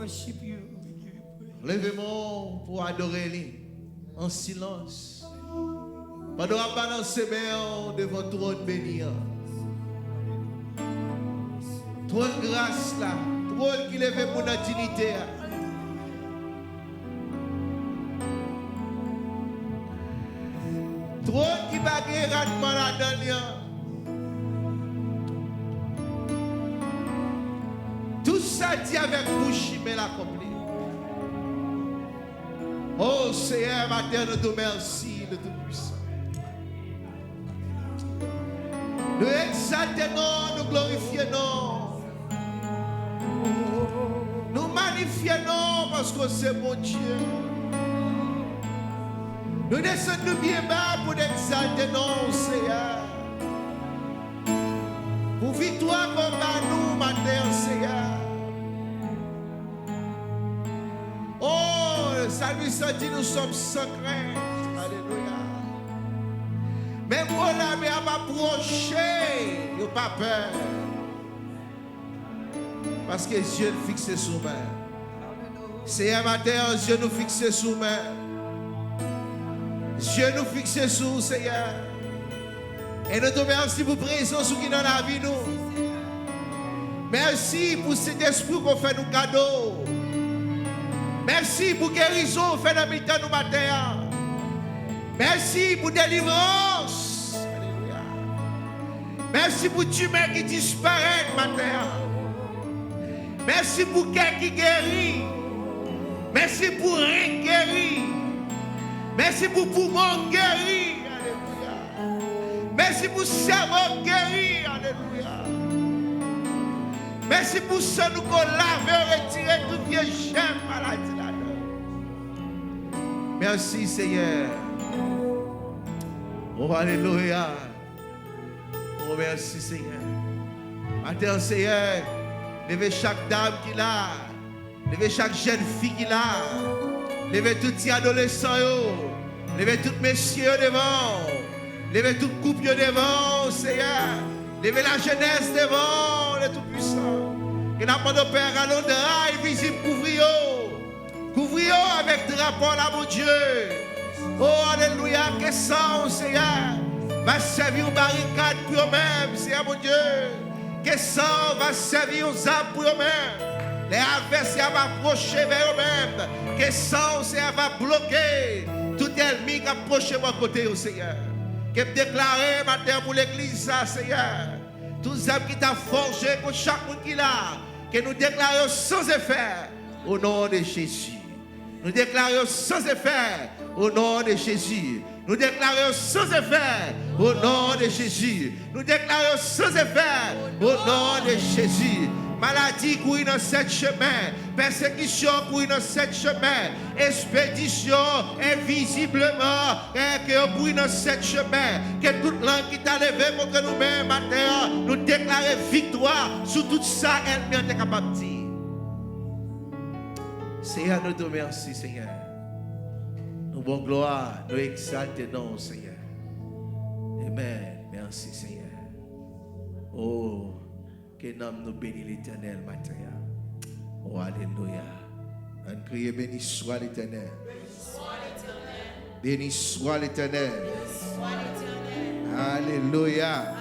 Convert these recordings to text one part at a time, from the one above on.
worship you. Levez-moi pour adorer lui en silence. Pendant qu'on balance ses mains devant le trône béni. Trône grâce là, trône qui lève pour notre dignité. Trône qui va guérir rendement la dernière. Tout ça dit avec bouche, mais l'accompli. Oh Seigneur, matin, nous te remercions de tout puissant. Nous exaltons, nous glorifions, nous magnifions parce que c'est mon Dieu. Nous descendons bien bas pour exalter non, Seigneur. Pour victoire comme à nous, matin, Seigneur. Oh, ça lui dit nous sommes secrets. Alléluia. Mais moi, là, mais à m'approcher, il n'y a pas peur. Parce que Dieu nous fixe sous main. Seigneur, matin, Dieu nous fixe sous main. Dieu nous fixe sous, Seigneur. Et nous te remercions pour présence qui est dans la vie, nous. Merci pour cet esprit qu'on fait nous cadeaux. Merci pour guérison fait dans le temps nous matin. Merci pour délivrance. Alléluia. Merci pour tumeur qui disparaît matin. Merci pour cœur qui guérit. Merci pour rien guéri. Merci pour poumon guéri. Alléluia. Merci pour cerveau guéri. Alléluia. Merci pour ça nous qu'on lave et retirer toute vieille maladie là-dedans. Merci Seigneur. Oh Alléluia. Oh merci Seigneur. Matin Seigneur, levez chaque dame qui l'a, levez chaque jeune fille qui l'a, levez tous les adolescents, levez tous les messieurs devant, levez tout couple devant Seigneur, levez la jeunesse devant le Tout-Puissant. Que n'a pas de Père à l'endroit visible couvrir avec drapeau là mon Dieu. Oh alléluia, que ça Seigneur va servir aux barricades pour eux-mêmes, Seigneur mon Dieu. Que ça va servir aux âmes pour eux-mêmes. Les adversaires vont approcher vers eux-mêmes. Que ça Seigneur va bloquer tout ennemi qui approche à côté au Seigneur. Que déclarer matin pour l'église Seigneur. Tous les âmes qui t'ont forgé pour chaque monde qui l'a. Que nous déclarions sans effet au nom de Jésus. Nous déclarions sans effet au nom de Jésus. Nous déclarions sans effet au nom de Jésus. Nous déclarions sans effet au nom de Jésus. Maladie courir dans cette chemin, persécution courir dans cette chemin, expédition invisiblement que courir dans cette chemin, que toute langue qui t'a levé contre nous-mêmes matin, nous déclarer victoire sur tout ça, elle est capable de dire. Seigneur, nous te remercions, Seigneur. Nous bon gloire, nous exaltons, Seigneur. Amen. Merci, Seigneur. Oh. Que nom nous bénit l'Éternel matin. Oh, alléluia. On crie béni soit l'Éternel. Béni soit l'Éternel. Alléluia.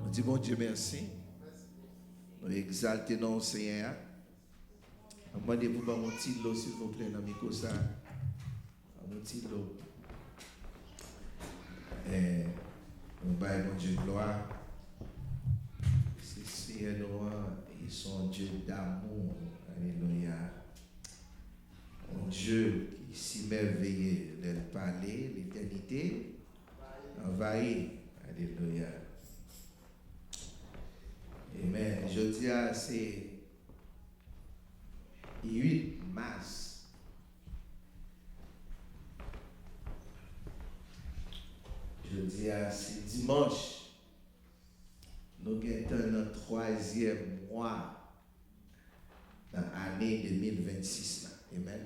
On dit bon Dieu merci. Nous exaltons Seigneur. Demandez-vous par mon petit lot s'il vous plaît dans le micro ça. Mon petit lot. Et on va mon Dieu gloire. Ils sont Dieu d'amour. Alléluia. Un Dieu qui s'y merveille de parler, l'éternité envahit. Alléluia. Amen. Je dis à c'est 8 mars. Je dis à c'est dimanche. Nous sommes dans le 3e mois dans l'année 2026. Amen.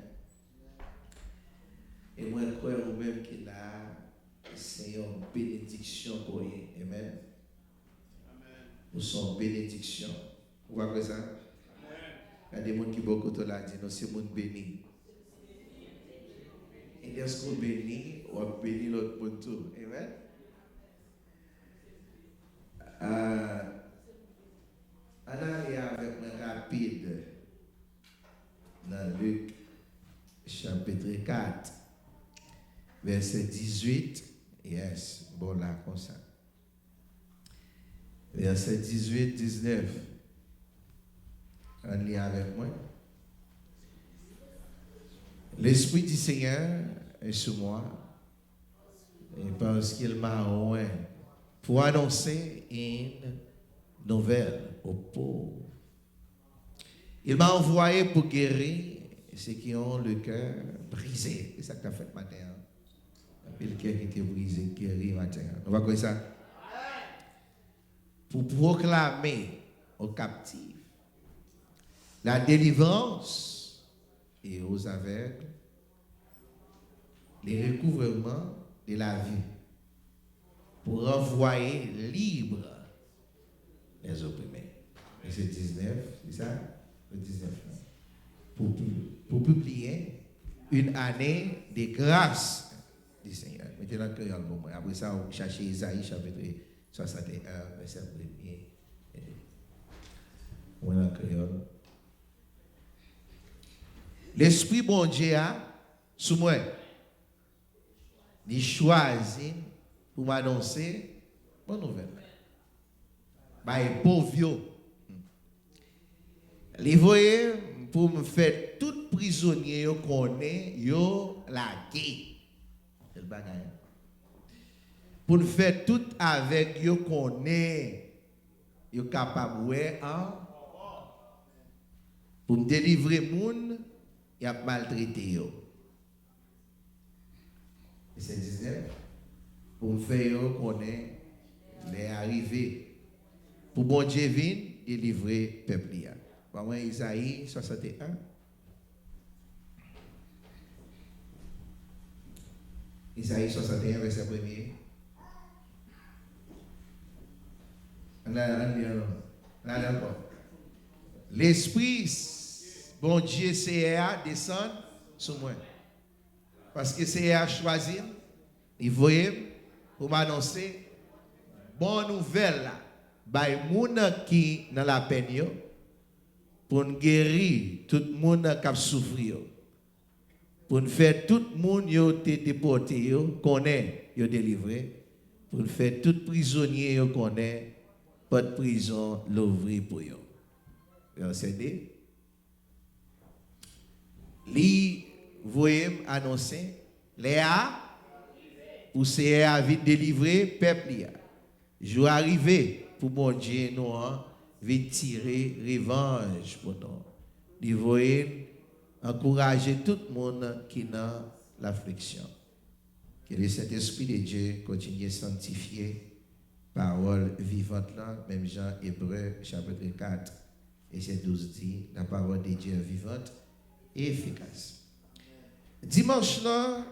Et moi, je crois vous-même qu'il a c'est une bénédiction pour vous. Amen. Nous sommes bénédiction. Vous voyez ça? Il y a des gens qui beaucoup de là disent, non, c'est monde béni. Et est-ce qu'on bénit, on bénit l'autre monde tout. Amen. On aller avec un rapide dans Luc chapitre 4, verset 18. Yes, bon là, comme ça. Verset 18, 19. On lit avec moi. L'Esprit du Seigneur est sur moi, et parce qu'il m'a oint pour annoncer une nouvelle aux pauvres. Il m'a envoyé pour guérir ceux qui ont le cœur brisé. C'est ça que tu as fait matin. Le cœur qui était brisé, guéri matin. On va quoi ça? Pour proclamer aux captifs la délivrance et aux aveugles les recouvrements de la vie, pour renvoyer libre les opprimés. Et c'est 19, c'est ça? Le 19. Pour publier une année de grâce du Seigneur. Mettez dans le cœur pour moi. Après ça, on cherche Isaïe chapitre 61, verset 1er. On dans le cœur. L'Esprit bon Dieu a sous moi. Il choisit pour m'annoncer bonne nouvelle. Les pauvres. Les voyez pour me faire tout prisonnier qu'on est, yo lagué. C'est le bagage. Pour me faire tout avec yo qu'on est, yo capable hein? Pour me délivrer moun, y a maltraité yo. C'est 19. Pour me faire yo qu'on est, les arrivés. Pour bon Dieu vienne délivrer peuple. Bon, Isaïe 61. Isaïe 61, verset 1er. L'Esprit, bon Dieu, CA, descend sur moi. Parce que CA choisi, il voyait pour m'annoncer bonne nouvelle là. By moun qui dans la peine yo, pour guérir tout le monde qui a souffert, pour faire tout le monde qui a été déporté, connaît, délivré, pour faire tout prisonnier qui connaît, pas de prison, l'ouvrir pour eux. Verset 2. Li voyez annoncer, Léa, pour c'est à vite délivrer, peuple. Jour arrivé pour mon Dieu, nous, vite tirer revanche pour nous. Il voyez encourager tout le monde qui est dans l'affliction. Que le Saint-Esprit de Dieu continue à sanctifier parole vivante là, même Jean Hébreu chapitre 4 et c'est 12 dit, la parole de Dieu est vivante et efficace. Dimanche là,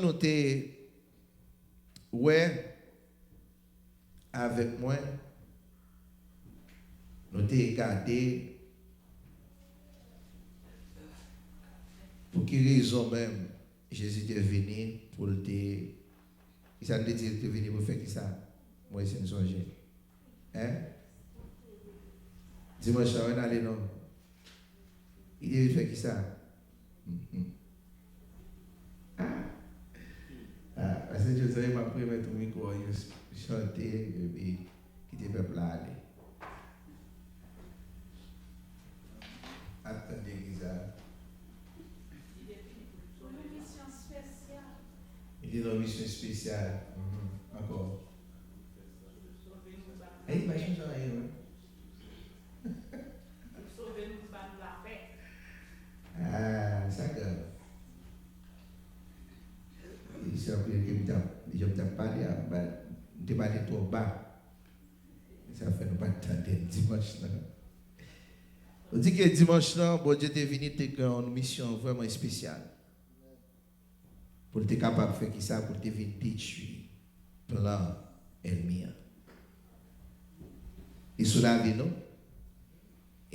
nous t'es ouais avec moi, nous t'es gardé pour quelle raison même Jésus est venu pour le dire. Il s'est dit qu'il est venu pour faire qui ça? Moi, c'est une songe. Hein? Dimanche, on va aller non. Il est venu faire qui ça? Parce que je savais ma première tout micro, je chantais et puis quitter le peuple aller. Attendez, ça. Il est dans une mission spéciale. Encore. Et il va changer rien. Ah, ça grave. Il s'est appelé que je ne parlé, je ne parlé trop bas. Ça fait nous pas attendre dimanche. On dit que dimanche, bon Dieu est venu te une mission vraiment spéciale. Pour être capable de faire qui ça, pour te venir détruire plan ennemi. Et sur la vie, non?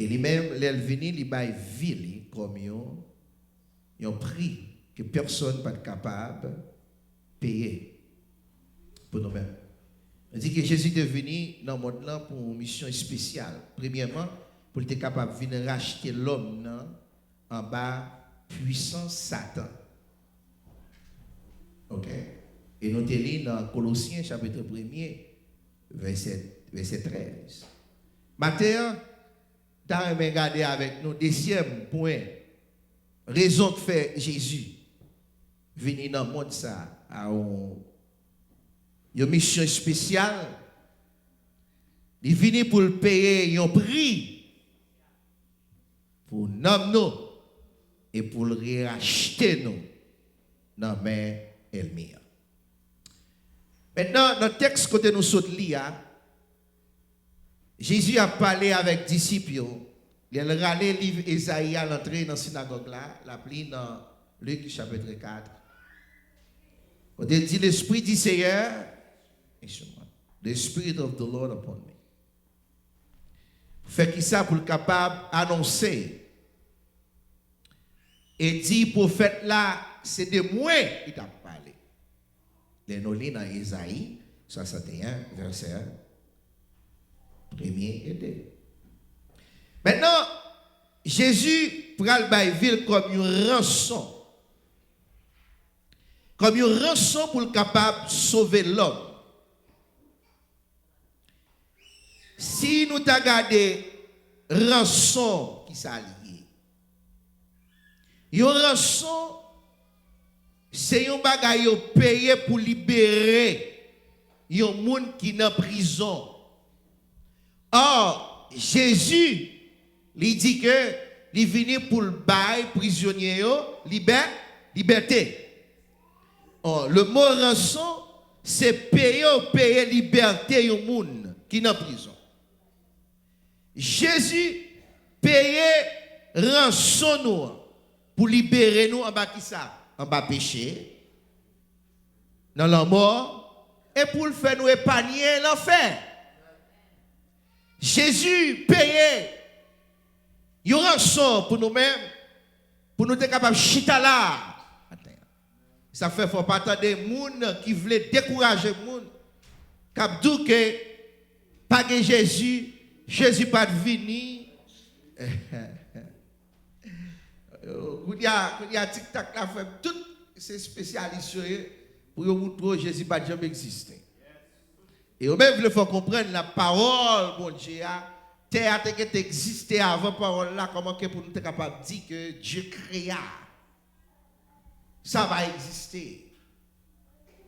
Et lui-même, l'Elvini, il baille ville comme un prix que personne n'est capable de payer pour nous-mêmes. On dit que Jésus est venu dans le monde là pour une mission spéciale. Premièrement, pour être capable de venir racheter l'homme en bas puissance Satan. OK? Et nous lisons dans Colossiens chapitre 1er, verset 13. Maintenant, tu as regardé avec nous, deuxième point, raison que fait Jésus venir dans le monde ça, à une mission spéciale. Il vient pour le payer un prix pour nous et pour le racheter nous dans la main ennemie. Maintenant, dans le texte que nous sommes lire, Jésus a parlé avec les disciples. Il a regardé le livre Ésaïe à l'entrée dans la synagogue là, l'appelé dans Luc chapitre 4. On dit l'Esprit du Seigneur, the Spirit of the Lord upon me. Fait qui ça pour le capable annoncer et dit prophète là, c'est de moi qui t'a parlé. Les nous lisons dans Ésaïe 61 verset 1. Premier et deux. Maintenant, Jésus prend le ville comme une rançon. Comme une rançon pour le capable de sauver l'homme. Si nous t'avons gardé rançon qui s'allie, une rançon, c'est un bagage payé pour libérer un monde qui est en prison. Or, Jésus, il dit que il est venu pour le bail prisonnier, liberté. Or, le mot rançon, c'est payer liberté au monde qui est en prison. Jésus payait rançon nous pour libérer nous en bas qui ça? En bas péché, dans la mort, et pour le faire nous épargner l'enfer. Jésus payait une rançon pour nous-mêmes, pour nous être capables de chita là. Ça fait faut pas attendre des gens qui veulent décourager les gens, qui disent que pas de Jésus pas de venir. Il y a tic-tac là, fait toutes ces spécialistes pour montrer que Jésus pas jamais existé. Et au même, il faut comprendre la parole, mon Dieu, terre a existé avant la parole là, comment que pour nous être capable de dire que Dieu créa. Ça va exister.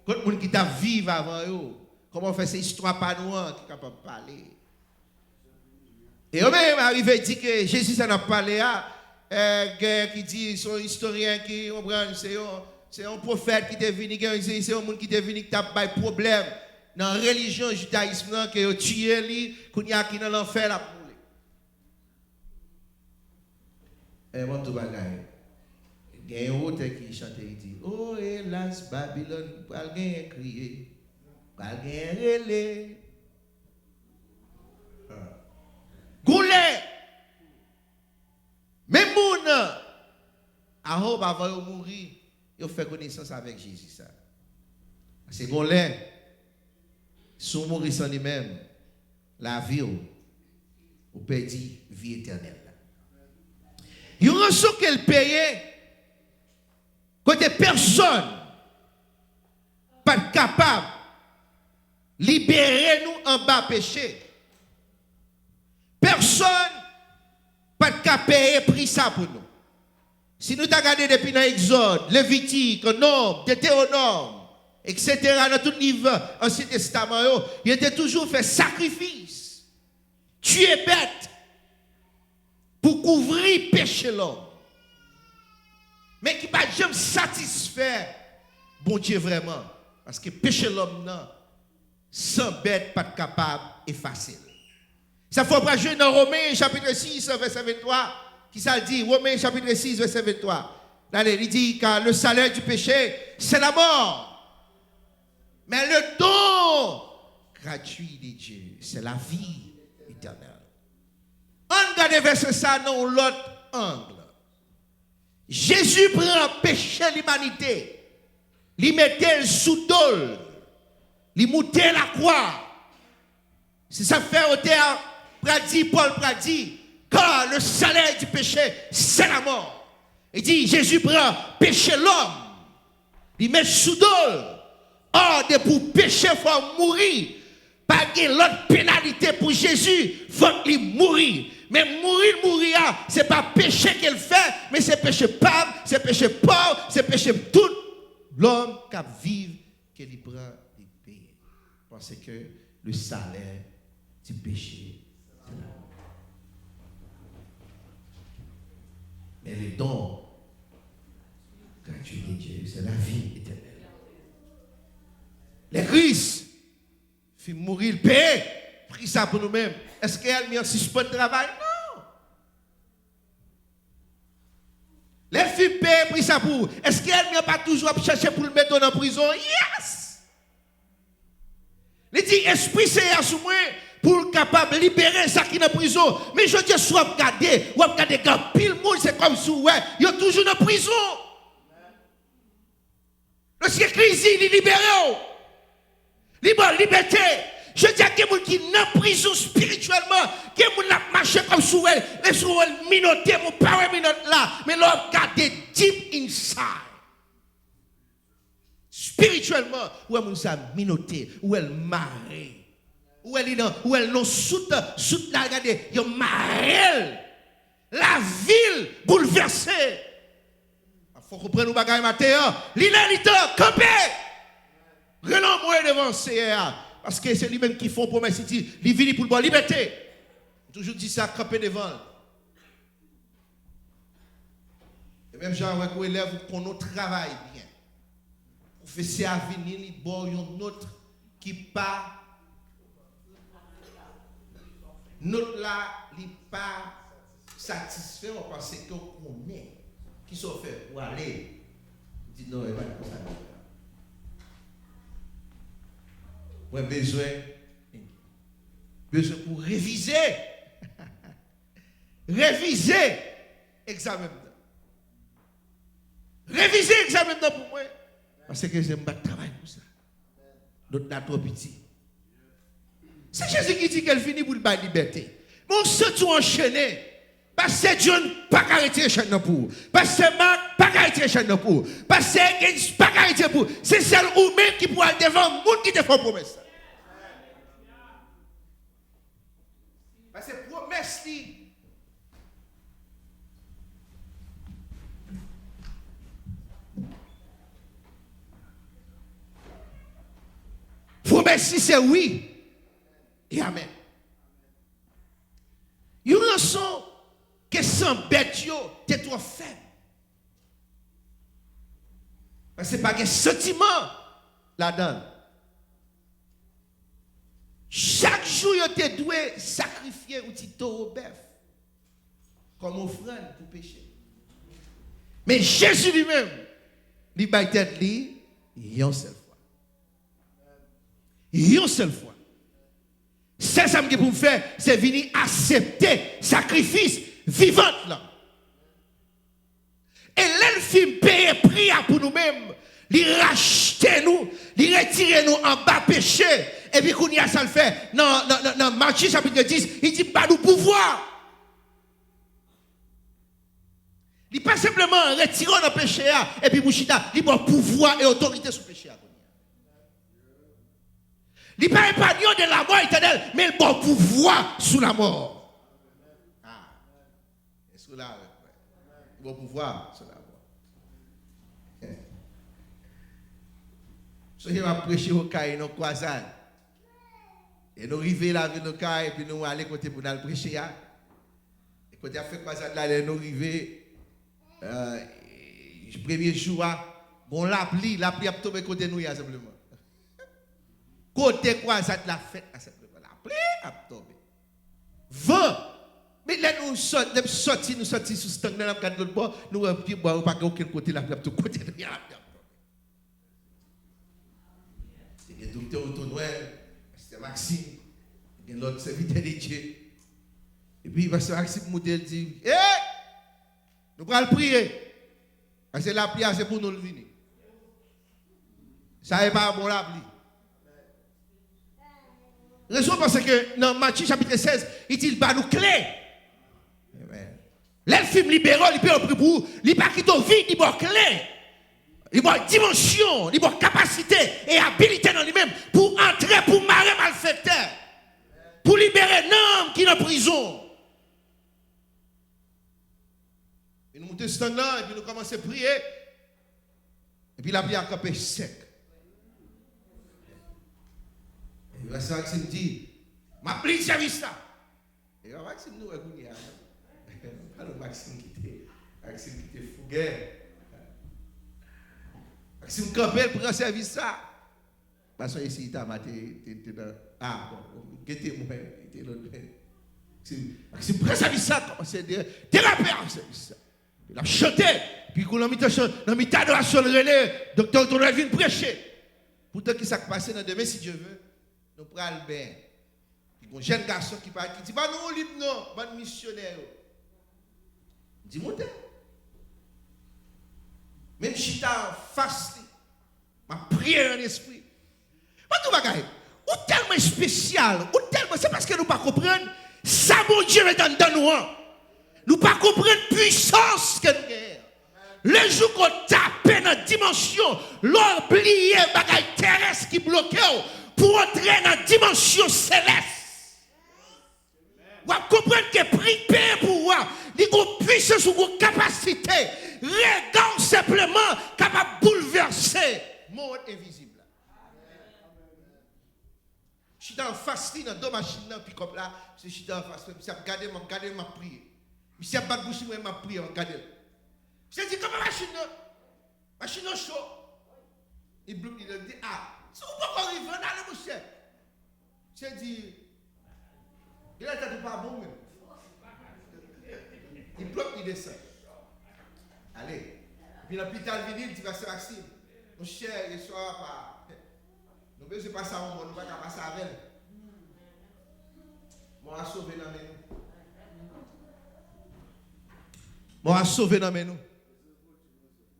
Quand les gens qui t'a vivre avant eux, comment faire ces histoires pas noires qui sont capables de parler. Et au même, arrivé dit que Jésus s'en a parlé à qui dit, son historien qui c'est un prophète qui est venu, c'est un monde qui est venu qui a pas de problème. Dans la religion judaïsme, qui a tué lui, qu'il y a qui dans l'enfer la poule. Et moi, tout bagaille. Il y a un autre qui chante et dit: oh, hélas, Babylone, pas rien crier, pas rien relais. Goulet! Même moun, avant de mourir, il fait connaissance avec Jésus. C'est Goulet. Si on mourit sans lui-même, la vie, ou perdit vie éternelle. Il y a un rançon qu'elle payait, côté personne, pas capable de libérer nous en bas péché. Personne pas capable de payer prix ça pour nous. Si nous t'avons regardé depuis l'Exode, Lévitique, Nombre, Deutéronome, etc., dans tout livre Ancien Testament, il était toujours fait sacrifice, tuer bête, pour couvrir péché l'homme. Mais qui ne va jamais satisfaire bon Dieu vraiment. Parce que péché l'homme, sans bête, pas capable d'effacer. Ça faut pas jouer dans Romains chapitre 6, verset 23, qui ça dit, Romains chapitre 6, verset 23. Allez, il dit, car le salaire du péché, c'est la mort. Mais le don gratuit de Dieu, c'est la vie éternelle. On regarde regardez verset ça dans l'autre angle. Jésus prend péché l'humanité. Il mettait sous dol. Il montait la croix. C'est ça fait au terre, Paul Pradi, car le salaire du péché, c'est la mort. Il dit, Jésus prend péché l'homme. Il met sous dol. Or, de pour pécher, il faut mourir. Pas de l'autre pénalité pour Jésus, il faut qu'il mourir. Mais mourir, ce n'est pas péché qu'il fait, mais c'est péché pauvre, c'est péché pauvre, c'est péché tout. L'homme qui vit, qu'il prend des payer. Parce que le salaire du péché, c'est la mort. Mais le don gratuit de Dieu, c'est la vie éternelle. Les Christ, fit mourir, le payer, pris ça pour nous-mêmes. Est-ce qu'elle met en suspens de travail? Non. Les filles payent, pris ça pour. Est-ce qu'elle n'a pas toujours cherché pour le mettre en prison? Yes! Il dit, Esprit Seigneur sur moi, pour le capable de libérer ça qui est en prison. Mais je dis, soit regardez, ou regardez quand pile monde, c'est comme si, ouais, il est toujours en prison. Lorsque Christ il est libéré. Libre, liberté. Je dis à quelqu'un qui est en prison spirituellement, qui a marché comme sous elle, les sous elle minoté, mon power minote là, mais l'on garde deep inside. Spirituellement, où elle nous a minoté, où elle marée, où elle non soute là, regardez, il marée, la ville bouleversée. Il faut comprendre nous bagaille matin, l'inalité, campé, renombré devant Seigneur. Parce que c'est lui-même qui font promesse, il dit, il vient pour la liberté. Toujours dit ça, camper devant. Et même genre, avec les élèves, qu'on nous travaille bien. Professeur à venir, il boit un autre qui pas. Notre là, il pas satisfait, parce qu'on connaît. Qui sont fait pour aller. Il dit non, il n'y a pas de ça. Ouais, besoin pour réviser. Réviser examen. Réviser examen pour moi. Parce que j'aime pas travailler pour ça. Notre n'a trop petit. C'est Jésus qui dit qu'elle finit pour la liberté. Mon seul tout enchaîné. Parce que Dieu n'a pas arrêté chaîne pour. Parce que Marc pas arrêté chaîne pour. Parce que Gens pas arrêté pour. C'est celle ou même qui pourra devant le monde qui te fait promesse. Parce que promesse promesse c'est oui et amen. Une rançon que sans bête yo t'es trop faible. Parce que c'est pas un sentiment là-dedans. Chaque jour, tu dois sacrifier un petit taureau bœuf comme offrande pour pécher. Mais Jésus lui-même, il bat tête lui, une seule fois. Une seule fois. C'est ça que pour faire, c'est venir accepter sacrifice vivant là. Et l'elfime paye prix pour nous-mêmes, il racheter nous, il retirer nous en bas péché. Et puis, quand il y a ça le fait, dans Matthieu chapitre 10, il dit, pas nous pouvoir. Il n'est pas simplement retirer dans le péché, et puis Mouchita, il a pouvoir et autorité sur le péché. Il n'est pas épargné de la mort éternelle, mais il a pouvoir sur la mort. Ah, est-ce que là, il a pouvoir sur la mort. Ce qui va prêcher au cas, nos croisades. Et nous arrivons là avec nos cas, et puis nous allons côté pour nous prêcher. Et quand on a fait croisade là, nous arrivons, le premier jour, bon, l'appli a tombé côté nous, simplement. Côté croisade, la fête, simplement. L'appli a tombé. 20. Mais là, nous sortis sur ce stand, nous avons l'autre bord, nous avons pas aucun côté, là, tout côté, nous avons le docteur Autonouel, c'était Maxime, et l'autre serviteur de Dieu. Et puis, pasteur Maxime Moutel dit, hé, nous allons prier. Parce que la prière, c'est pour nous le venir. Ça n'est pas bon la prière. Raison parce que dans Matthieu chapitre 16, il dit, bah nous clés. L'elfime libéral, il peut en prier pour vous. Il pas quitter vide, il va clé. Il va dimension, il va capacité et habilité dans lui-même pour entrer, pour marrer malfaiteur. Pour libérer l'homme qui est en prison. Et nous montons ce temps-là, et puis nous commençons à prier. Et puis la prière a campé sec. Et la sœur Maxime dit, ma prise service ça. Et la Maxime nous est pas le Maxime qui était fougué. Maxime campé pour un service ça. Parce que ici, il t'a maté, ah bon, guettez mon père, il était l'autre père. Maxime prend service ça, commence à dire, déraper en service ça. Il a chanté, puis quand on a mis d'adoration, le docteur Tonel vient prêcher. Pourtant, qui s'est passé dans demain, si Dieu veut, nous prenons le bain. Il y a un jeune garçon qui parle, qui dit, bah non, libre non, bon missionnaire. Dis-moi, même si tu as face, ma prière en esprit. Mais tout va gagner. Ou tellement spécial, ou tellement, c'est parce que nous ne comprenons pas. Ça, mon Dieu, est dans nous. Nous ne comprenons pas la puissance que nous avons. Le jour qu'on tape dans la dimension, l'oublier les bagailles terrestres qui bloquent pour entrer dans la dimension céleste. Vous comprenez que prier pour vous, il y a une puissance ou une capacité, regard simplement capable de bouleverser le monde invisible. Je suis en face, dans deux machines, puis comme là, je suis en face, je suis regardé ma prière. Je suis pas de bouche, je ma prière, regardez. Je dis, comment machine chaud. Il dit, ah, si vous pouvez arriver, on a le monsieur. Je dis, il a été pas bon même. Il bloque, il descend. Allez. Puis l'hôpital vient, il dit, pasteur Maxime, mon cher, il soit pas. Nous ne pouvons pas passer à un moment, nous ne pouvons pas passer avec elle. Moi, je sauvé dans mes nous. Moi, je sauvé dans mes nous.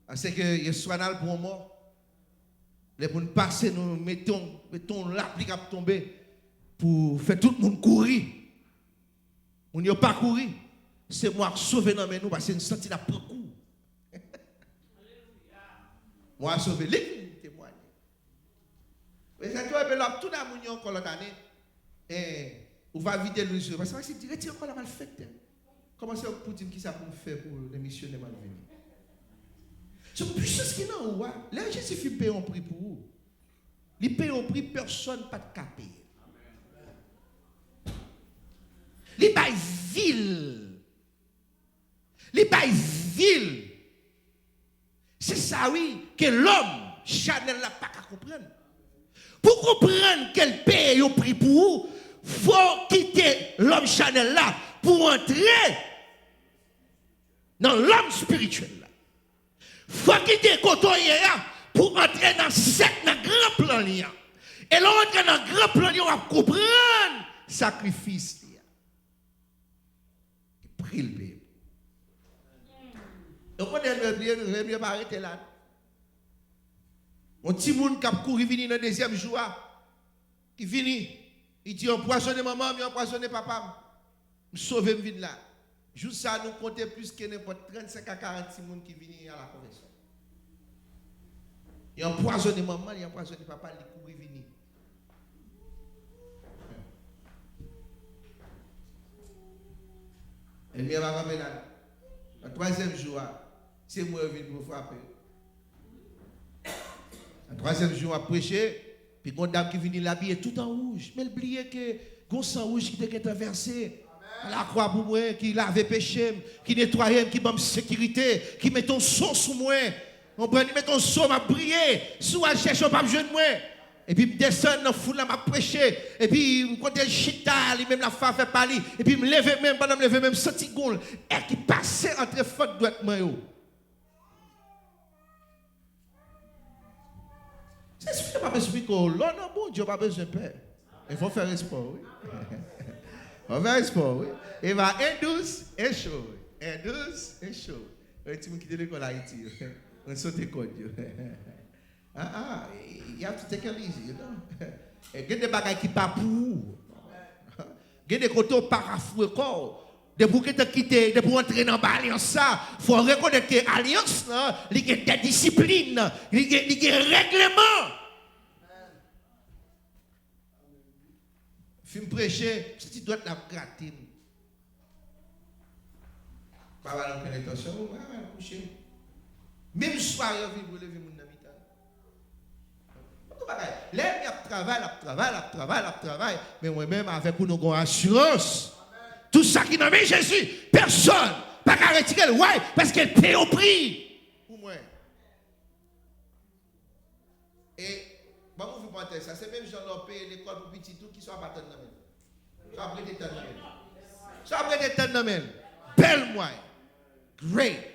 Parce que il soit dans le bon mort. Les pour nous passer, nous mettons l'appli qui a tombé pour faire tout le monde courir. On n'y a pas couru. C'est moi qui sauvé dans mes nous parce que nous senti la prendre coup. Moi, je sauvé les témoigner. Mais ça doit être tout le monde encore l'autre année. Et on va vider le jeu. Parce que c'est direct encore la mal faite. Comment c'est pour dire qui ça pour faire pour les missionnaires mal venus? C'est une puissance qui est dans vous. Là, Jésus fait payer un prix pour vous. Il paye un prix, personne pas de capé. Il paye ville. Il paye ville. C'est ça, oui, que l'homme, Chanel n'a pas qu'à comprendre. Pour comprendre qu'elle paye un prix pour vous, il faut quitter l'homme Chanel là pour entrer dans l'homme spirituel. Il faut quitter le coton pour entrer dans le grand plan. Et là, on entre dans le grand plan, on va comprendre le sacrifice. Et prie le bébé. Donc, on ne peut pas arrêter là. Un petit monde qui a couru venir dans le deuxième jour, qui vient, il dit, empoisonné maman, empoisonné papa. Je sauve me vide là. Juste ça, nous comptons plus que n'importe 35 à 46 personnes qui viennent à la conversion. Il a empoisonné maman, il a empoisonné papa, il court venir. Et bien, ma maman, le troisième jour, c'est moi qui viens pour frapper. Le troisième jour, à prêcher, puis une dame qui vient l'habiller tout en rouge. Mais oubliez que un sang rouge qui était versé. La croix pour moi, qui lave péché, qui nettoie, qui donne sécurité, qui met ton sang sous moi. On prend, il met ton sang, m'a prié. Sous à chercher, pas besoin de moi. Et puis, descend dans la foule, m'a prêché. Et puis, quand elle chita, même la femme fait parler. Et puis, me lever même, pendant me lever même, senti goul. Et qui passait entre faute droite, moi. C'est ce pas besoin de l'on, non, bon Dieu, pas besoin de peur. Il faut faire espoir, oui. On va un sport, oui. Et va un douce, un chaud. Un douce, un chaud. Un petit monde qui te l'école à Haïti. On saute code. You have to take it easy, you know. Il y a des bagages qui ne sont pas pour vous. Il y a des côtés qui ne sont pas pour vous. De pour que tu quittes, de pour entrer dans l'alliance, il faut reconnaître que l'alliance, il y a des disciplines, il y a des règlements. Film prêcher, si tu dois te la gratter. Pas mal de pénétration, on va coucher. Même soir, vous lever mon ami. Là, il y a travail. Mais moi-même, avec nous avons assurance. Tout ça qui nomme Jésus, personne pas qu'à retirer le ouais, parce qu'elle paye au prix. Pour moi. Et, bon, vous pensez ça, c'est même gens qui payent l'école pour petit tout qui sont à battre dans le ça après des temps. Ça après des temps. Belle moi. Great.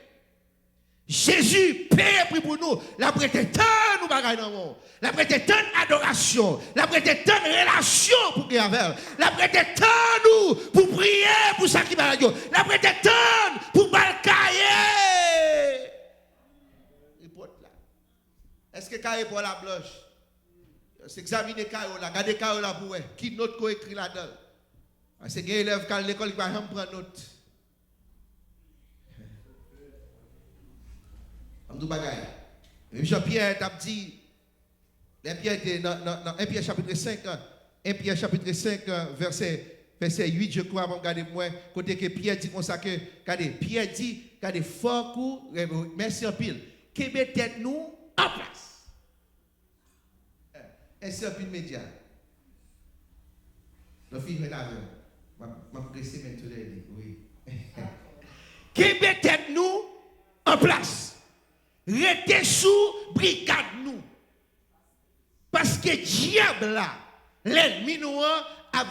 Jésus paye le prix pour nous. La prêté tant nous bagaille dans le monde. La prêté tant d'adoration. La prêté tant de relation pour prier avec. La prêté tant nous pour prier pour ça qui va la Dieu. La prêté tant pour balcailler. Report là. Est-ce que cahier pour la blanche? C'est examiner cahier là. Regardez cahier là pour qui note qu'on écrit là-dedans. C'est qu'il y a un élève à l'école qui va prendre note. Jean-Pierre t'a dit, Pierre était dans 1 Pierre chapitre 5, 1 Pierre chapitre 5, verset 8, je crois, regardez moi, côté que Pierre dit comme ça que, regardez, Pierre dit, regardez, fort coup, merci en pile, que mettez nous en place. Ainsi en pile média. Le film est là, je vais presser maintenant, oui. Que mettez nous en place. Restez sous brigade nous. Parce que diable là, l'ennemi nous a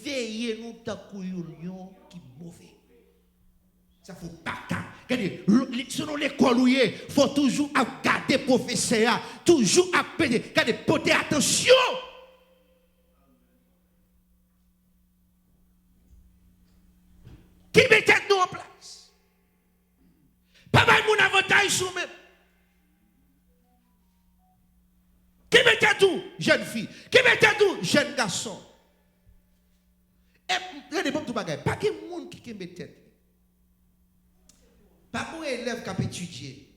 veillé nous tant qu'on qui mauvais. Ça faut pas regardez, selon l'école où il faut toujours garder professeur, toujours appeler, regardez, porter attention. Qui mettez nous en place? Pas mal mon avantage sur même. Qui mettez tout, jeune fille? Qui mettez tout, jeune garçon? Et regardez, bon, tout bagage. Pas de monde qui met tête. Pas pour élève qui a étudié.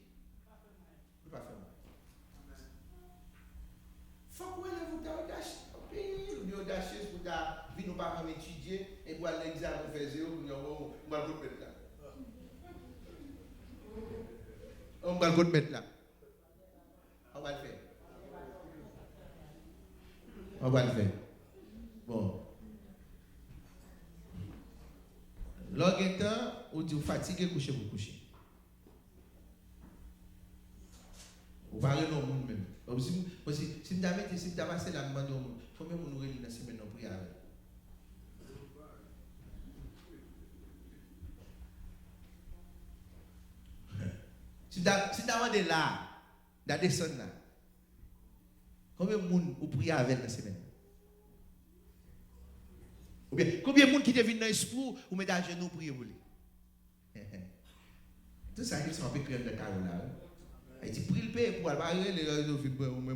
Faut que l'élève vous audacieux. Vous audacieux pour venir nous pas étudier et pour aller l'examen faire zéro, on va le mettre là. On va le mettre là. On va le faire. On va le faire. Bon. L'orgueil, ou dit vous fatiguez, couchez, vous couchez. Vous parlez dans le monde même. Si vous avez passé la demande au monde, combien vous nous réunissez dans la semaine pour y aller? Si vous avez là, dans descendre là, combien de monde vous priez avec dans la semaine? Ou bien, combien de monde qui te vient dans l'esprit ou met à genoux pour prier pour lui? Tout ça, ils sont un peu crème de Carola. Il dit, prie le Père pour aller,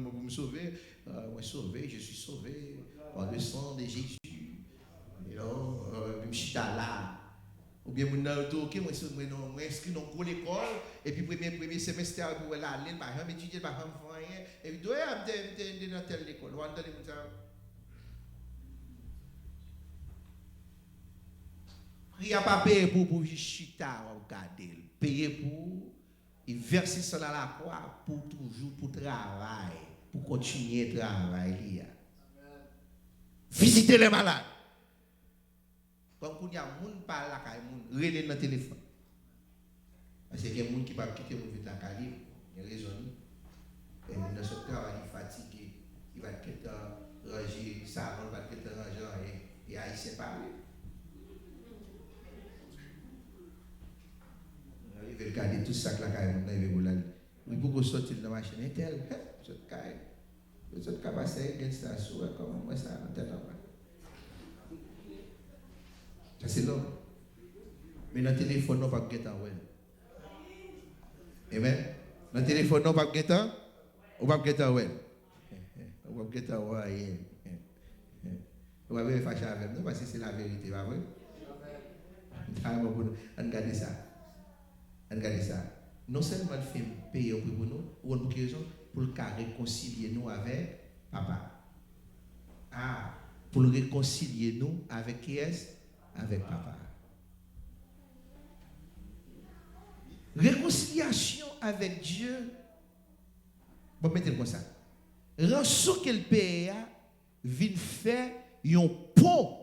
pour me sauver. Moi, sauvé, je suis sauvé par le sang de Jésus. Et donc, je suis là. Ou bien, je m'inscris dans l'école, et puis, premier semestre, pour aller, par exemple, étudier, par exemple, rien. Et puis, je suis dans telle école. Vous entendez ça? Il n'a pas payé pour chita, regarder. Payer pour, il verser ça dans la croix pour toujours, pour travail, pour continuer le travail. Visiter les malades. Comme il y a des gens qui parlent là, ils relèvent dans le téléphone. Parce qu'il y a des gens qui ne peuvent pas quitter le vite à Cali. Il y a raison. Et dans ce travail, il est fatigué. Il va être rangé, ça va être rangé et haïtien parler. Il veut garder tout ça que la caille, il veut voler. Il faut sortir de la machine. Et tel, cette caille, cette caille, c'est une station, comment moi ça, en tête là-bas. C'est l'homme. Mais dans le téléphone, on va pas guetter. Amen. Dans le téléphone, on va pas guetter. On va pas guetter. On va pas guetter. On va pas fâcher avec nous parce que c'est la vérité. Pas vrai? Regardez ça. Regardez ça. Non seulement il fait payer pour nous, ou pour quelle raison? Pour réconcilier nous avec papa. Ah, pour réconcilier nous avec qui est-ce? Avec papa. Réconciliation avec Dieu. Bon, mettez-le comme ça. Rançon qu'elle paye, vient faire un pont.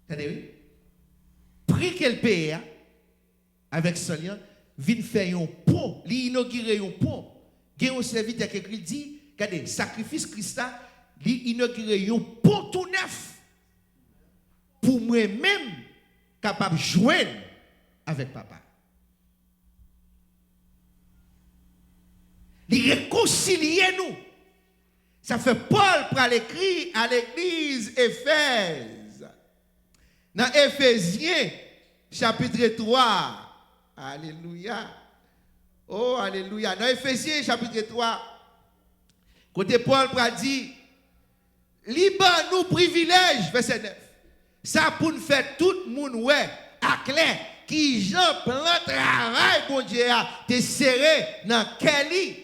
Attendez, oui? Prix qu'elle paye, avec son lien, vient faire un pont. L'inaugurer un pont. Il y a un serviteur qui dit, regardez, sacrifice Christ, l'inaugurer un pont tout neuf. Pour moi-même, capable de joindre avec papa. Il réconcilie nous. Ça fait Paul pour l'écrit à l'église Éphèse. Dans Éphésiens, chapitre 3. Alléluia. Oh, alléluia. Dans Éphésiens, chapitre 3, côté Paul pour dire, libre nous privilèges, verset 9. Ça pour nous faire tout le monde, ouais, à clair, qui j'en plan travail, bon Dieu, te serré dans quel lit.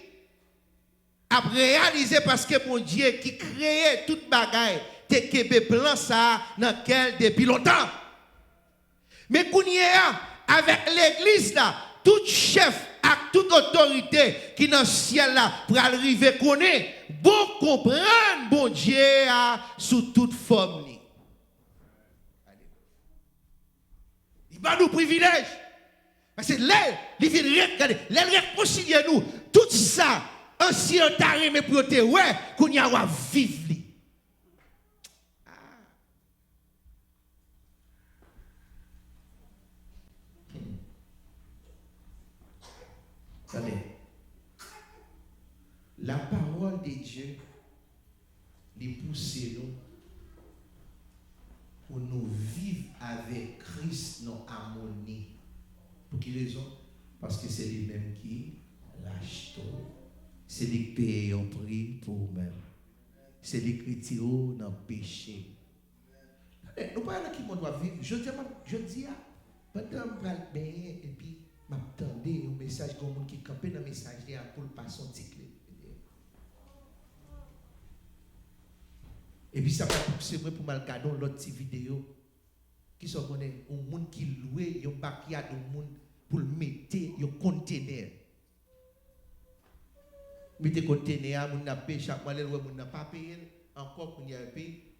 A réaliser parce que mon Dieu qui créait toute bagaille, te kebe plan ça dans quel depuis longtemps. Mais qu'on y est avec l'église là, tout chef avec toute autorité qui dans le ciel là pour arriver connaît, bon comprendre bon Dieu sous toute forme. Il va nous privilèges. Parce que là, il vient réconcilier nous tout ça. Ancien taré mais pour te ouais qu'on y a vivre li. Attendez. La parole de Dieu les pousse nous pour nous vivre avec Christ dans harmonie. Pour quelle raison? Parce que c'est lui-même qui lâche tout. C'est lui qui paye un prix pour vous-même. C'est lui qui tire dans le péché. Nous parlons qui doit vivre. Je dis, pendant que je vais baigner et puis je m'attendais au message comme monde qui campait dans le message pour le passer son titre. Et puis ça va pousser pour mal regarder l'autre petite vidéo qui sont connus un monde qui loue un backyard de monde pour le mettre un conteneur. Mettez conteneur, mon n'a payé chaque mois, mon n'a pas payé encore qu'on y a payé.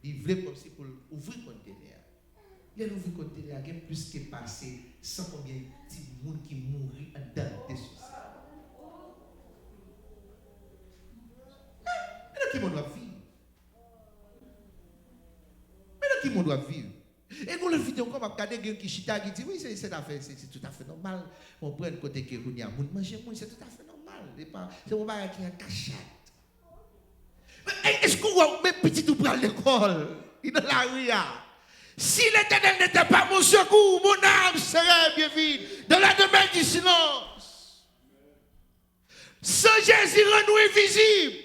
Il voulait comme si pour ouvrir le conteneur. Il a ouvert le conteneur, il y a plus que passé, sans combien de petits monde qui mourit en dedans de ça. Mais qui doit vivre? Mais qui doit vivre? Et nous le vidéo comme regarder quelqu'un qui chita qui dit oui c'est tout à fait normal. On prend le côté que on y a moun manger moun c'est tout à fait normal. C'est mon bagage qui est en cachette. Mais est-ce qu'on voit même petit tout pour l'école? Il est dans la rue. Si l'Éternel n'était pas mon secours, mon âme serait bien vide dans la demeure du silence. Sans Jésus rend nous invisible.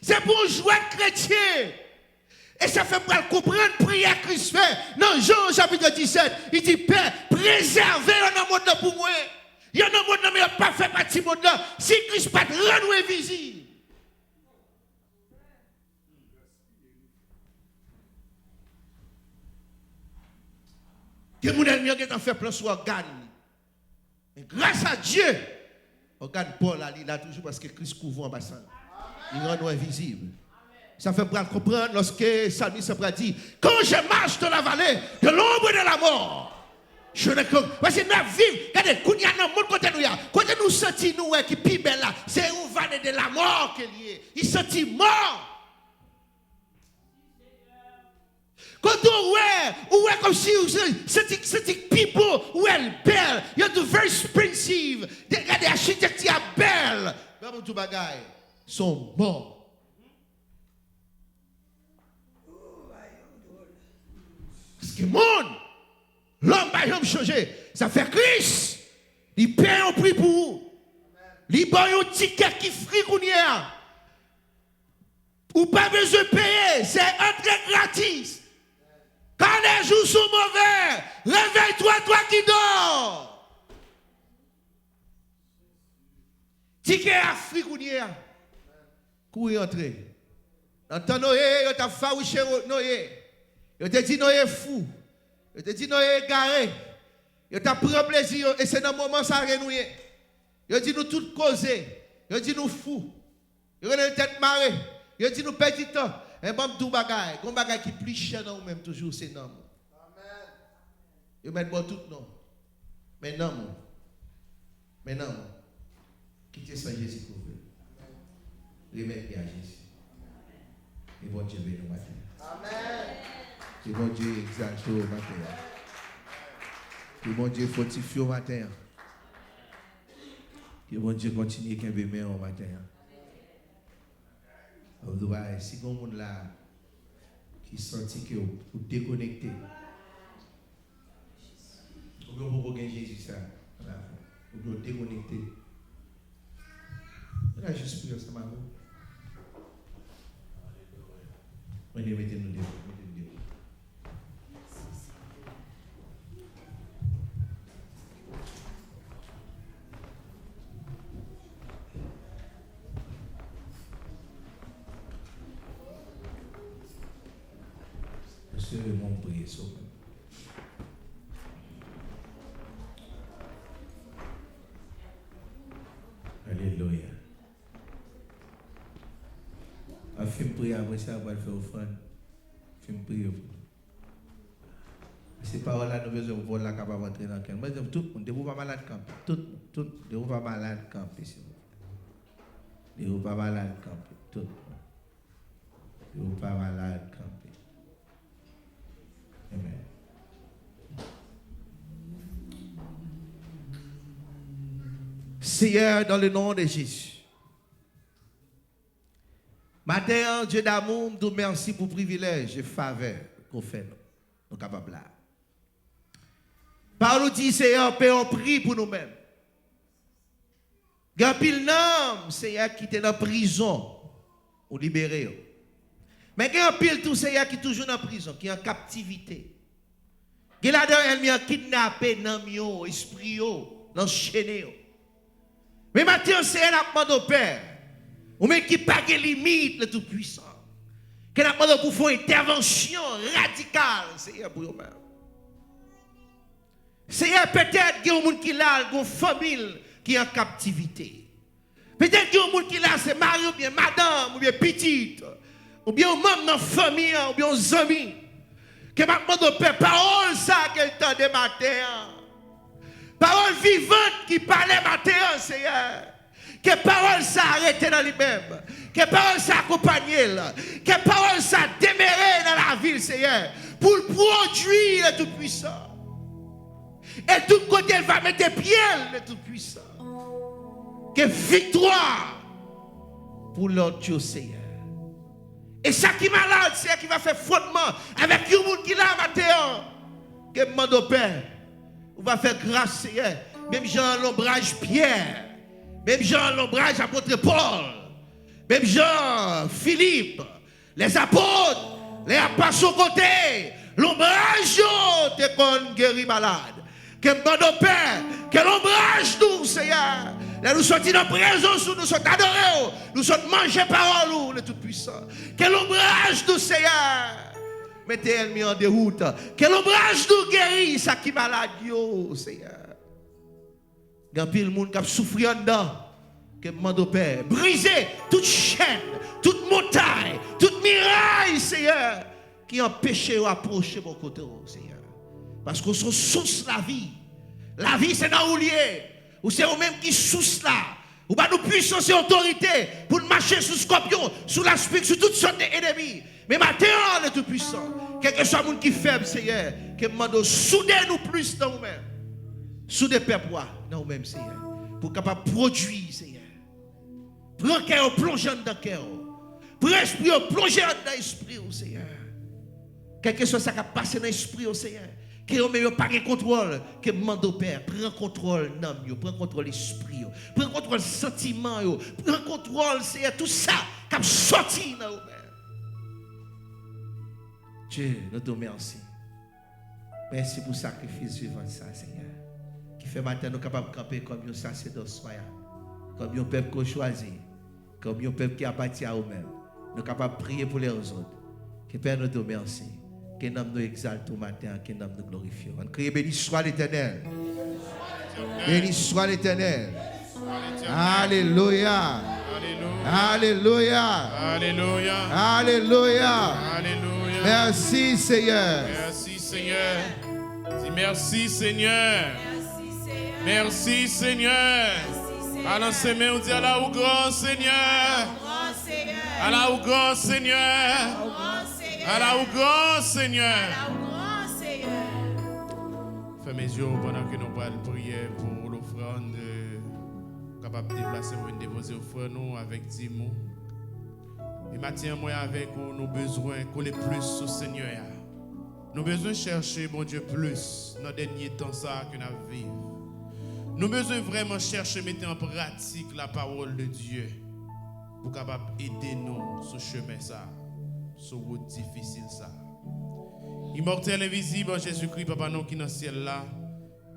C'est pour jouer chrétien. Et ça fait pour comprendre prière Christ fait. Dans Jean chapitre 17, il dit Père, préservez un monde pour moi. Il y a un monde mais il n'a pas fait partie de monde là. Si Christ pas rend nous invisible. Que mon ennemi a fait plein sur organe. Et grâce à Dieu, organe Paul il a toujours parce que Christ couvre en bassin. Il rend nous invisible. Ça fait pour comprendre lorsque Salmis a dit quand je marche dans la vallée de l'ombre de la mort, je ne crois pas. Parce que nous vivons, regardez, quand il y a un monde côté nous, quand nous sentons nous qui est belle là, c'est une vallée de la mort qu'il y est. Il sentit mort. Quand on est comme si c'est people où elle est belle, il y a de very expensive, regardez, l'architecture belle, mais tout bagaille sont morts. que monde, l'homme va jamais changer. Ça fait Christ. Il paye un prix pour vous. Il paye un ticket qui frit qu'on y a. Ou pas besoin de payer. C'est entrée gratis. Quand les jours sont mauvais, réveille-toi, toi qui dors. Ticket à frit qu'on y a. Courir entrer. Dans ton Noé, il t'a farouché Noé. Il t'a dit Noé fou. Il t'a dit Noé égaré. Il t'a pris plaisir et c'est dans le moment ça renoué. Il dit nous tout causer. Il dit nous fous. Il a une tête marée. Il dit nous petit temps. Et bon tout bagaille. Un bagaille qui est plus cher dans nous-mêmes toujours c'est non. Amen. Il met bon tout non. Mais non. Mais non. Quittez ça Jésus pour vous. Remettez à Jésus. Et bon Dieu bénisse nous matin. Amen. Que bon Dieu exalte au matin. Que bon Dieu fortifie au matin. Que bon Dieu continue à aimer au matin. Si vous monde là qui sentit que vous déconnectez, vous pouvez Jésus ça. Vous déconnecter. On a juste pris ensemble. Mettez-nous debout. Monsieur, mon prière sur moi. Alléluia. Je fais prier après ça, je vais faire offrande. Je fais prier pour nous. Ces paroles-là, nous besoin de voir la capable d'entrer dans le cœur. Moi, je dis tout le monde, ne vous pas malade camper. Tout, ne vous pas malade camper. Ne vous pas malade camper. Tout. Ne vous pas malade camper. Amen. Seigneur, dans le nom de Jésus. Matin, Dieu d'amour, nous te merci pour le privilège et faveur qu'on fait. Nous sommes capables là. Par nous dit, Seigneur, paie un prix pour nous-mêmes. Il y a pile d'hommes, Seigneur, qui étaient dans la prison, ou libérés. Mais il y a pile tout, Seigneur, qui est toujours dans la prison, qui est en captivité. Il y a là-dedans, qui est kidnappé dans le esprit, dans le chaîne. Mais maintenant, Seigneur, nous demandons au Père, ou même qui n'a pas de limite, le Tout-Puissant, qui n'a pas pour faire une intervention radicale, Seigneur, pour nous-mêmes. Seigneur, peut-être qu'il y a un monde qui l'a, une famille qui est en captivité. Peut-être qu'il y a un monde qui l'a, c'est mari ou bien madame, ou bien petite, ou bien membre de la famille, ou bien aux amis. Que ma demande au Père, parole ça qu'elle t'a de matin. Parole vivante qui parlait matin, Seigneur. Que parole ça arrêté dans lui-même. Que parole ça accompagné. Que parole ça déméré dans la ville, Seigneur. Pour le produire le Tout-Puissant. Et tout côté, elle va mettre pied le Tout-Puissant. Que victoire pour l'autre Dieu, Seigneur. Et ça qui est malade, c'est qui va faire fondement avec le monde qui l'a matin. Que demande au Père. On va faire grâce, Seigneur. Même Jean l'ombrage Pierre. Même Jean l'ombrage apôtre Paul. Même Jean Philippe. Les apôtres. Les apôtres au côté. L'ombrage te qu'on guérit malade. Que demande au Père. Que l'ombrage nous, Seigneur. Là, nous sommes dans la présence, nous sommes adorés, nous sommes mangés parole, le Tout-Puissant. Que l'ombrage nous, Seigneur, mettez l'ennemi en déroute. Que l'ombrage nous guérisse, ça qui est malade, Seigneur. Il y a pile de monde qui a souffert en dedans. Que demande au Père, briser toute chaîne, toute montagne, toute miraille, Seigneur, qui empêche d'approcher mon côté, Seigneur. Parce qu'on sont source la vie. La vie, c'est dans où lié. Ou c'est vous-même qui sous là. Ou pas nous puissance et autorité pour marcher sous scorpion, sous l'aspect, sous toutes sortes d'ennemis. Mais maintenant, le Tout-Puissant, quel que soit le monde qui est faible, Seigneur, que demande souder nous plus dans nous-mêmes. Souder peuple dans nous-mêmes, Seigneur. Pour capable produire, Seigneur. Prends cœur, plonger dans le cœur. Pour esprit, plonger dans l'esprit, Seigneur. Quel que soit ça qui a passé dans l'esprit au Seigneur. Que vous n'avez pas de contrôle. Que demande au Père. Prends contrôle l'âme. Prends contrôle l'esprit. Prends contrôle le sentiment. Prends contrôle, Seigneur. Tout ça qui a sorti dans vous. Dieu, nous te remercions. Merci pour le sacrifice vivant ça, Seigneur. Qui fait matin nous capables de camper comme un sacerdoce soyant. Comme un peuple qu'on choisit. Comme un peuple qui a bâti à nous-mêmes. Nous sommes capables de prier pour les autres. Que Père nous te remercie. Que nous exalte au matin. Que nous nous glorifions. On crie béni soit l'Éternel. Béni soit l'Éternel. Alléluia. Alléluia. Alléluia. Alléluia. Alléluia. Merci Seigneur. Merci Seigneur. Dis merci Seigneur. Merci Seigneur. Balancez mains, on dit Allah au grand Seigneur. Allah au grand Seigneur. Allah au grand Seigneur. Fais mes yeux pendant que nous allons prier pour l'offrande. Capable de déplacer pour déposer l'offrande nous avec 10 mots. Et maintenant, moi avec nous, nous besoin coller plus au Seigneur. Nous besoin chercher, bon Dieu, plus dans les derniers temps ça que nous vivons. Nous besoin vraiment chercher, mettre en pratique la parole de Dieu pour capable aider nous sur ce chemin ça, sur route difficile ça. Immortel invisible, Jésus-Christ, Papa, nous qui dans le ciel là,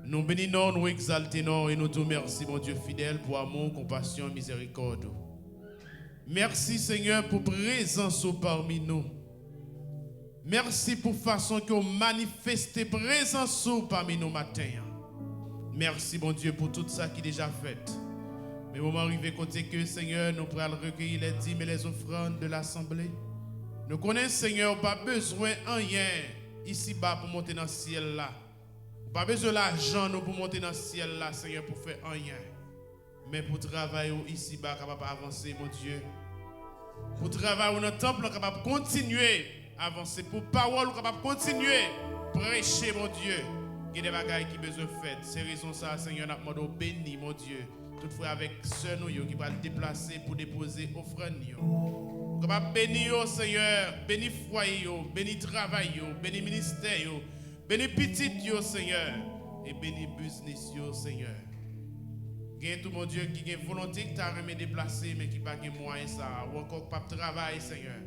nous bénissons, nous exaltons et nous te remercions, mon Dieu fidèle, pour amour, compassion, miséricorde. Merci Seigneur pour présence parmi nous. Merci pour façon que vous manifestez présence parmi nous matin. Merci mon Dieu pour tout ça qui est déjà fait. Mais moment arrivé côté que Seigneur nous pourrons recueillir les dîmes et les offrandes de l'assemblée. Nous connaissons Seigneur, pas besoin de rien ici-bas pour monter dans le ciel là. Pas besoin d'argent pour monter dans le ciel là, Seigneur, pour faire rien. Mais pour travailler ici-bas, capable d'avancer, mon Dieu. Pour travailler dans le temple, capable de continuer à avancer. Pour parole, capable de continuer à prêcher, mon Dieu. Il y a des bagailles qui besoin de faire. C'est raison ça, Seigneur, nous demandons béni, mon Dieu. Toutefois, avec ceux qui vont le déplacer pour déposer offrande. Capable de bénir, Seigneur, béni foyer, béni travail, béni ministère, béni petit, Seigneur, et béni business, Seigneur. Gagne tout mon Dieu qui a volonté que tu as remis déplacer, mais qui n'a pas de moyens ça, ou encore pas de travail, Seigneur.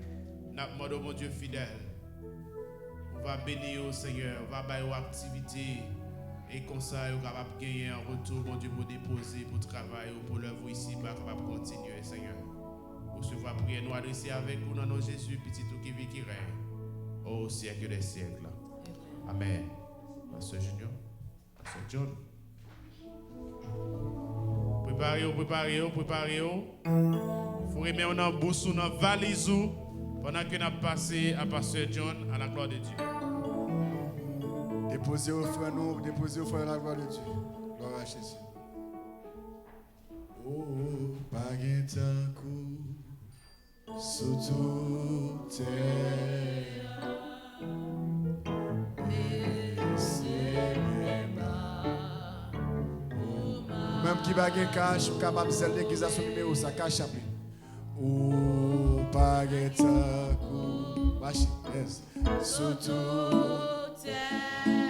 Nous demandons, mon Dieu fidèle. On va bénir, Seigneur, on va faire aux activités, et comme ça, on va capable de gagner un retour, mon Dieu, pour déposer, pour travailler, pour l'œuvre ici, on va capable de continuer, Seigneur. Pour se voir prier, nous adresser avec vous dans nos Jésus, petit tout qui vit, qui règne, au siècle des siècles. Amen. Pasteur Junior, Pasteur John. Préparez-vous. Il faut remettre en bouche ou dans valise pendant que nous avons passé à Pasteur John à la gloire de Dieu. Déposez au frère nous, déposez au frère la gloire de Dieu. Gloire à Jésus. Oh, Baguetaku, Soto terre. Même qui va gagner cash, capable de faire l'église à son numéro, ça cache après. Oh, Baguetaku, Bachi, yes, Soto Feel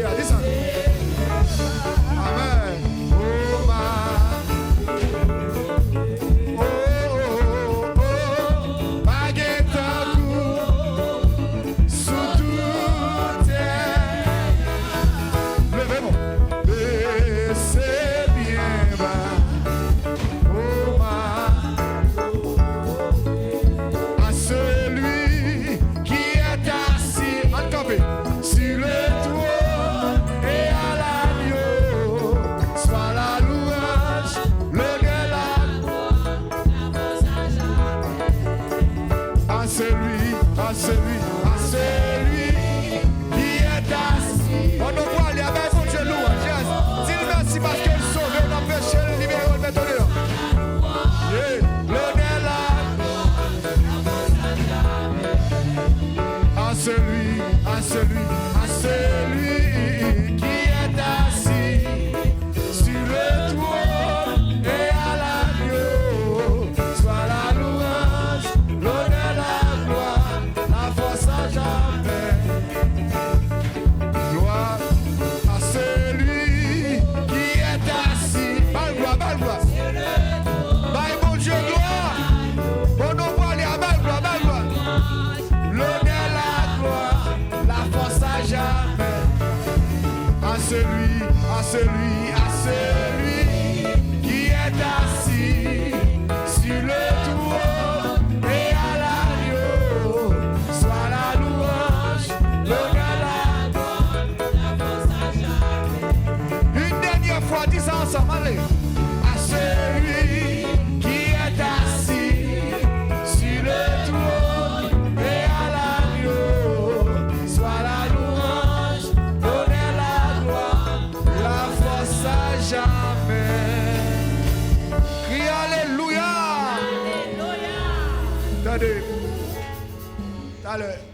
Alléluia. Descends. Amen. Oh,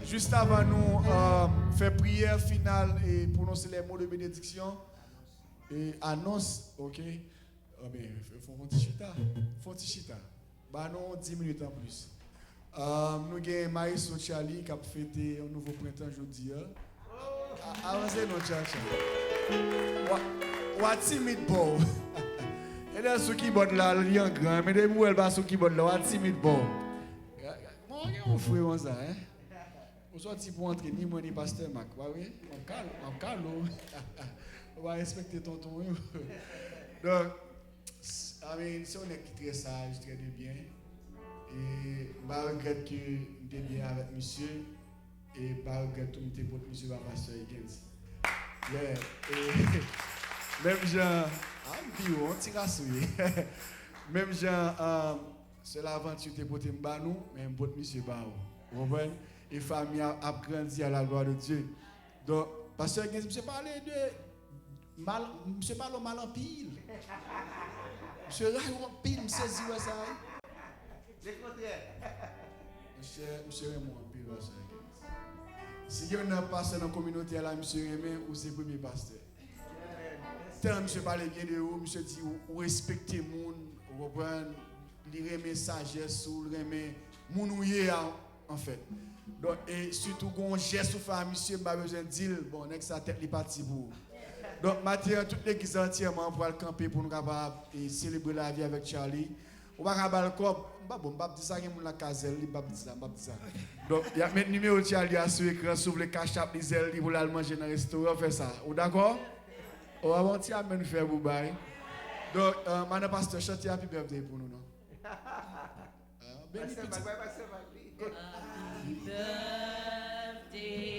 Juste avant nous faire prière finale et prononcer les mots de bénédiction et annonce, ok? Oh, mais faut un petit chita. Bah non, 10 minutes en plus. Nous avons Maïs Charlie qui a fêté un nouveau printemps aujourd'hui. Avancez nos tchatcha. What timide boy. Et là, ceux qui boivent là, il y a un grand, mais des mouelles bas ceux qui boivent là, what timide boy. On fait ça, hein? On soit pour entrer ni moi ni pasteur Mac. Oui, on calme. On va respecter tonton. Donc, si on est très sage, très bien, et je regrette que nous sommes bien avec monsieur, et je regrette que nous sommes pour monsieur le pasteur Higgins. Même Jean, on tire à souiller. Même Jean, c'est l'aventure que nous avons, mais pour monsieur Bao. Vous comprenez? Et famille a grandi à la gloire de Dieu. Donc, pasteur Higgins, je parle de mal, je parle mal en pile. Je raille en pile, je saisis ça. Monsieur Raymond en pile, pasteur Higgins. Si il y a un pasteur dans la communauté, là, monsieur Raymond, ou c'est le premier pasteur. Tant monsieur parle bien de vous, monsieur dit, vous respectez les gens, vous comprenez, il remet sagesse, vous remet mounouye en fait. Donc, et surtout, quand on geste ou fait, monsieur, pas besoin de dire, bon, n'est-ce que sa tête est partie pour. Donc, maintenant, toute l'église entièrement pour le camper pour nous capables et célébrer la vie avec Charlie. On va capable le corps. Bon, pas dire ça, il y a la caselle, pas dire ça. Donc, il y a le numéro de Charlie à sur l'écran, sur le cache-up, les ailes, pour aller manger dans le restaurant, faire ça. Vous d'accord? On va voir si nous faire vous bail. Donc, maintenant, pasteur, chantez happy birthday pour nous, non?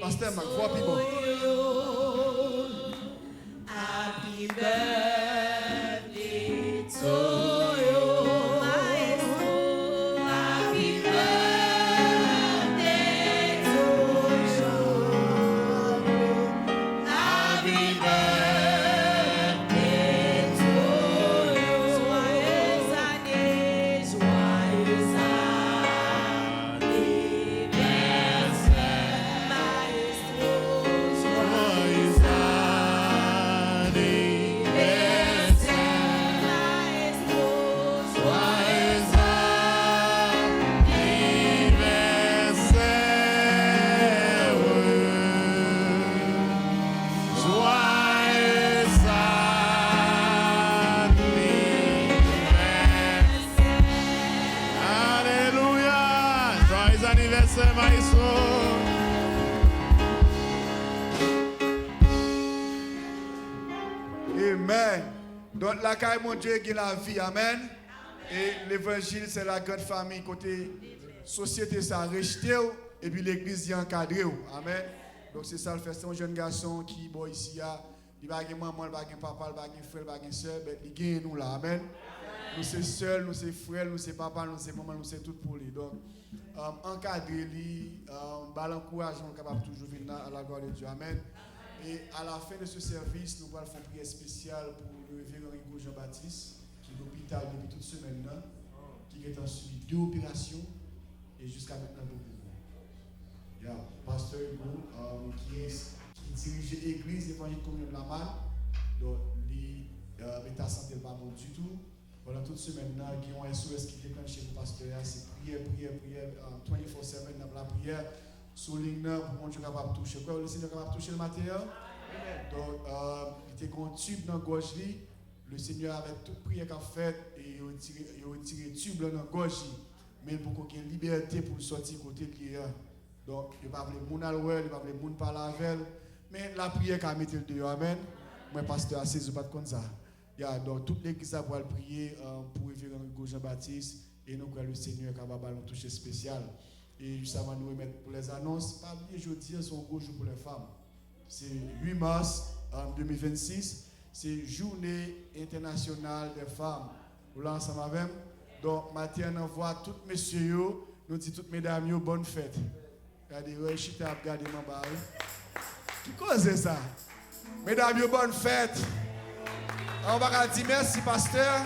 Pasteur Mac, voix plus bon. Happy birthday to you. Happy birthday to you. Happy birthday to you. Joyeux anniversaire. Maestro. Donc la caille mon Dieu qui est la vie, amen. Et l'évangile c'est la grande famille côté société ça rejeté et puis l'église y encadré, amen. Donc c'est ça le fait, c'est un jeune garçon qui bon ici il va pas maman, il va pas papa, il va pas frère, il va pas sœur, mais il gagne nous là, amen. Nous c'est seuls, nous c'est frères, nous c'est papa, nous c'est maman, nous c'est tout pour lui. Donc encadrer lui, l'encouragement capable toujours venir à la gloire de Dieu, amen. Et à la fin de ce service, nous allons faire une prière spéciale pour le révérend Hugo Jean-Baptiste, qui est à l'hôpital depuis toute semaine, qui est en suivi 2 opérations et jusqu'à maintenant beaucoup. Il y a pasteur Hugo qui dirige l'église évangélique communion de la Malle, donc l'état santé n'est pas bon du tout. Pendant toute semaine, il y a un SOS qui déclenche chez le pasteur, c'est prière, 24/7 dans la prière. Souligne pour mon Dieu capable de toucher. Quoi, le Seigneur capable de toucher le matériel? Donc, il était un tube dans la gorge. Le Seigneur avait toute prière qu'il a faite et il a retiré le tube dans la gorge. Mais pour qu'il y ait une liberté pour sortir côté qui est. Donc, il ne va pas les gens à l'ouest, il ne va pas les gens parler avec. Mais la prière qu'il a mis dehors, amen. Moi, pasteur, à 16 pas comme ça. Donc, toute l'église va prier pour le révérend Hugo Jean-Baptiste et nous croyons le Seigneur capable de nous toucher spécial. Et juste avant de nous remettre pour les annonces, pas oublier jeudi, c'est un gros jour pour les femmes. C'est 8 mars 2026, c'est Journée internationale des femmes. Vous l'avez ensemble avec. Donc, matin, on envoie tous messieurs, nous disons toutes mesdames, bonne fête. Regardez, regardez mon bar. Qui cause ça? Mesdames, bonne fête. On va dire merci, pasteur.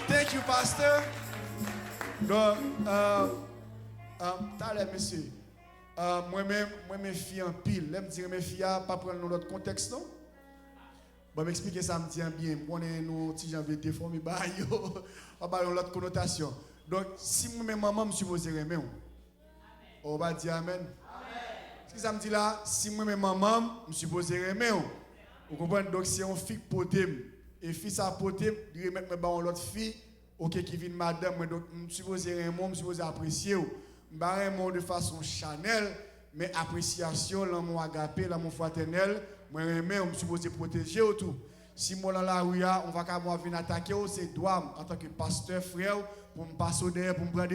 Thank you, pasteur. Donc, t'as l'air, monsieur. Moi-même, mes filles en pile. Là, me dire mes filles, pas prendre dans notre contexte, non? Bon, m'expliquer ça, me tient bien. On est nos petits gens de déformer, on va dans l'autre connotation. Donc, si moi-même, maman, me suppose aimer, on va dire amen. Ce que ça me dit là, si moi-même, maman, me suppose aimer, vous comprenez? Donc, si on fille potème, et fils à potème, il remet l'autre fille, ok, qui vient madame, donc, je suppose aimer, je suppose apprécier. Je de façon chanel, mais appréciation, l'amour agapé, l'amour fraternel, moi je suis supposé protéger tout. Si moi dans la rue, on va venir attaquer, c'est droit en tant que pasteur frère pour me passer derrière, pour me prendre